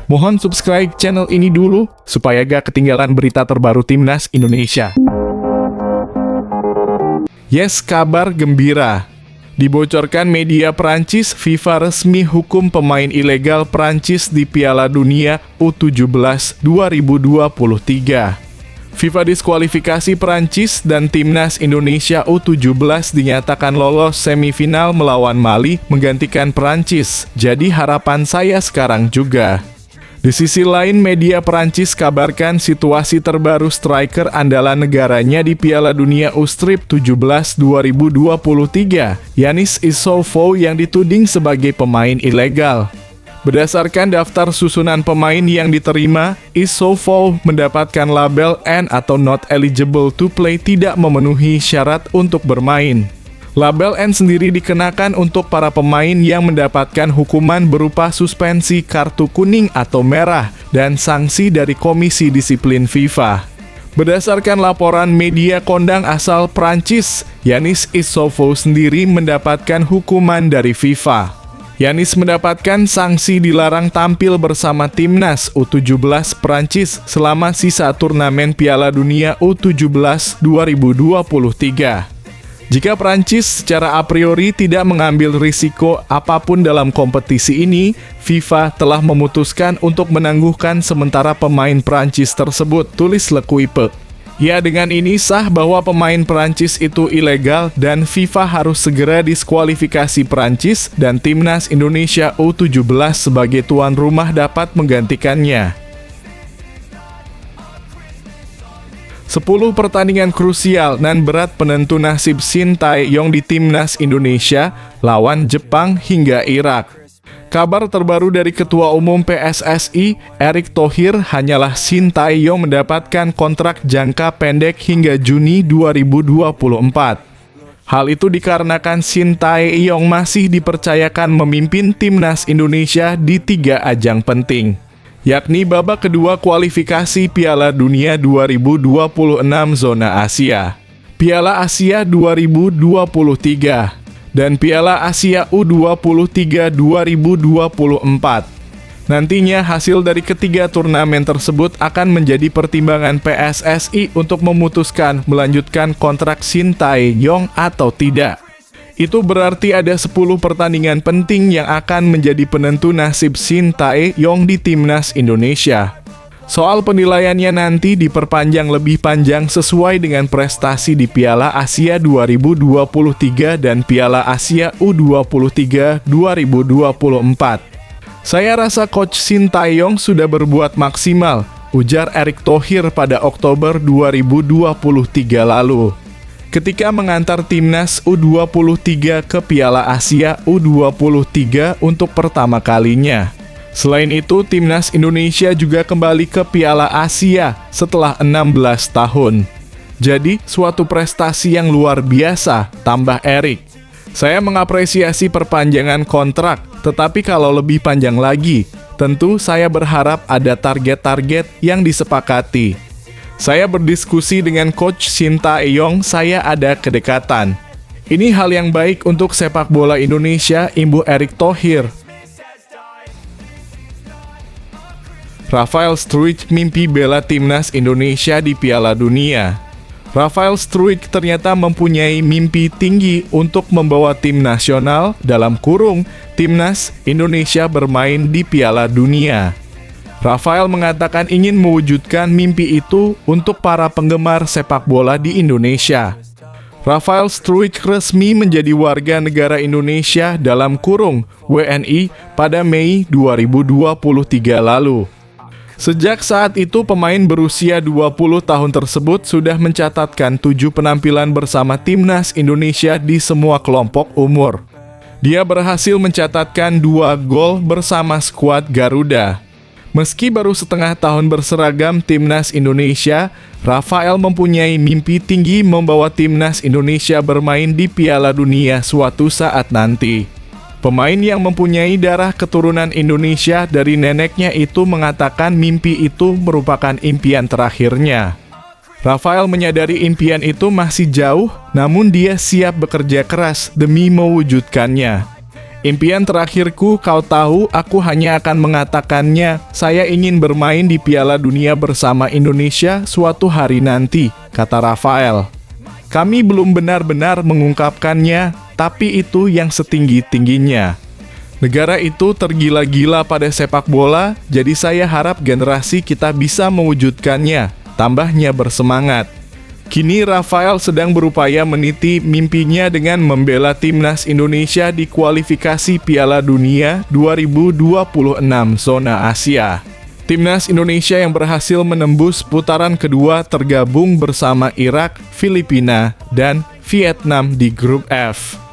Mohon subscribe channel ini dulu, supaya gak ketinggalan berita terbaru Timnas Indonesia. Yes, kabar gembira. Dibocorkan media Prancis, FIFA resmi hukum pemain ilegal Prancis di Piala Dunia U17 2023. FIFA diskualifikasi Prancis dan Timnas Indonesia U17 dinyatakan lolos semifinal melawan Mali menggantikan Prancis. Jadi harapan saya sekarang juga. Di sisi lain, media Prancis kabarkan situasi terbaru striker andalan negaranya di Piala Dunia U17 2023, Yanis Issoufou yang dituding sebagai pemain ilegal. Berdasarkan daftar susunan pemain yang diterima, Issoufou mendapatkan label N atau Not Eligible to Play, tidak memenuhi syarat untuk bermain. Label N sendiri dikenakan untuk para pemain yang mendapatkan hukuman berupa suspensi kartu kuning atau merah dan sanksi dari Komisi Disiplin FIFA. Berdasarkan laporan media kondang asal Prancis, Yanis Issoufou sendiri mendapatkan hukuman dari FIFA. Yanis mendapatkan sanksi dilarang tampil bersama Timnas U17 Prancis selama sisa turnamen Piala Dunia U17 2023. Jika Prancis secara a priori tidak mengambil risiko apapun dalam kompetisi ini, FIFA telah memutuskan untuk menangguhkan sementara pemain Prancis tersebut, tulis Le Quipe. Ya, dengan ini sah bahwa pemain Prancis itu ilegal dan FIFA harus segera diskualifikasi Prancis dan Timnas Indonesia U17 sebagai tuan rumah dapat menggantikannya. 10 pertandingan krusial dan berat penentu nasib Shin Tae-yong di Timnas Indonesia lawan Jepang hingga Irak. Kabar terbaru dari Ketua Umum PSSI, Erick Thohir, hanyalah Shin Tae-yong mendapatkan kontrak jangka pendek hingga Juni 2024. Hal itu dikarenakan Shin Tae-yong masih dipercayakan memimpin Timnas Indonesia di 3 ajang penting, yakni babak kedua kualifikasi Piala Dunia 2026 zona Asia, Piala Asia 2023, dan Piala Asia U23 2024. Nantinya hasil dari ketiga turnamen tersebut akan menjadi pertimbangan PSSI untuk memutuskan melanjutkan kontrak Shin Tae-yong atau tidak. Itu berarti ada 10 pertandingan penting yang akan menjadi penentu nasib Shin Tae-yong di Timnas Indonesia. Soal penilaiannya nanti diperpanjang lebih panjang sesuai dengan prestasi di Piala Asia 2023 dan Piala Asia U23 2024. Saya rasa Coach Shin Tae-yong sudah berbuat maksimal, ujar Erick Thohir pada Oktober 2023 lalu, ketika mengantar Timnas U23 ke Piala Asia U23 untuk pertama kalinya. Selain itu, Timnas Indonesia juga kembali ke Piala Asia setelah 16 tahun. Jadi, suatu prestasi yang luar biasa, tambah Erick. Saya mengapresiasi perpanjangan kontrak, tetapi kalau lebih panjang lagi, tentu saya berharap ada target-target yang disepakati. Saya berdiskusi dengan Coach Shin Tae-yong, saya ada kedekatan. Ini hal yang baik untuk sepak bola Indonesia, imbuh Erick Thohir. Rafael Struijk mimpi bela Timnas Indonesia di Piala Dunia. Rafael Struijk ternyata mempunyai mimpi tinggi untuk membawa tim nasional dalam kurung Timnas Indonesia bermain di Piala Dunia. Rafael mengatakan ingin mewujudkan mimpi itu untuk para penggemar sepak bola di Indonesia. Rafael Struijk resmi menjadi warga negara Indonesia dalam kurung WNI pada Mei 2023 lalu. Sejak saat itu, pemain berusia 20 tahun tersebut sudah mencatatkan 7 penampilan bersama Timnas Indonesia di semua kelompok umur. Dia berhasil mencatatkan 2 gol bersama skuad Garuda. Meski baru setengah tahun berseragam Timnas Indonesia, Rafael mempunyai mimpi tinggi membawa Timnas Indonesia bermain di Piala Dunia suatu saat nanti. Pemain yang mempunyai darah keturunan Indonesia dari neneknya itu mengatakan mimpi itu merupakan impian terakhirnya. Rafael menyadari impian itu masih jauh, namun dia siap bekerja keras demi mewujudkannya. Impian terakhirku, kau tahu, aku hanya akan mengatakannya. Saya ingin bermain di Piala Dunia bersama Indonesia suatu hari nanti, kata Rafael. Kami belum benar-benar mengungkapkannya, tapi itu yang setinggi-tingginya. Negara itu tergila-gila pada sepak bola, jadi saya harap generasi kita bisa mewujudkannya, tambahnya bersemangat. Kini Rafael sedang berupaya meniti mimpinya dengan membela timnas Indonesia di kualifikasi Piala Dunia 2026 zona Asia. Timnas Indonesia yang berhasil menembus putaran kedua tergabung bersama Irak, Filipina, dan Vietnam di grup F.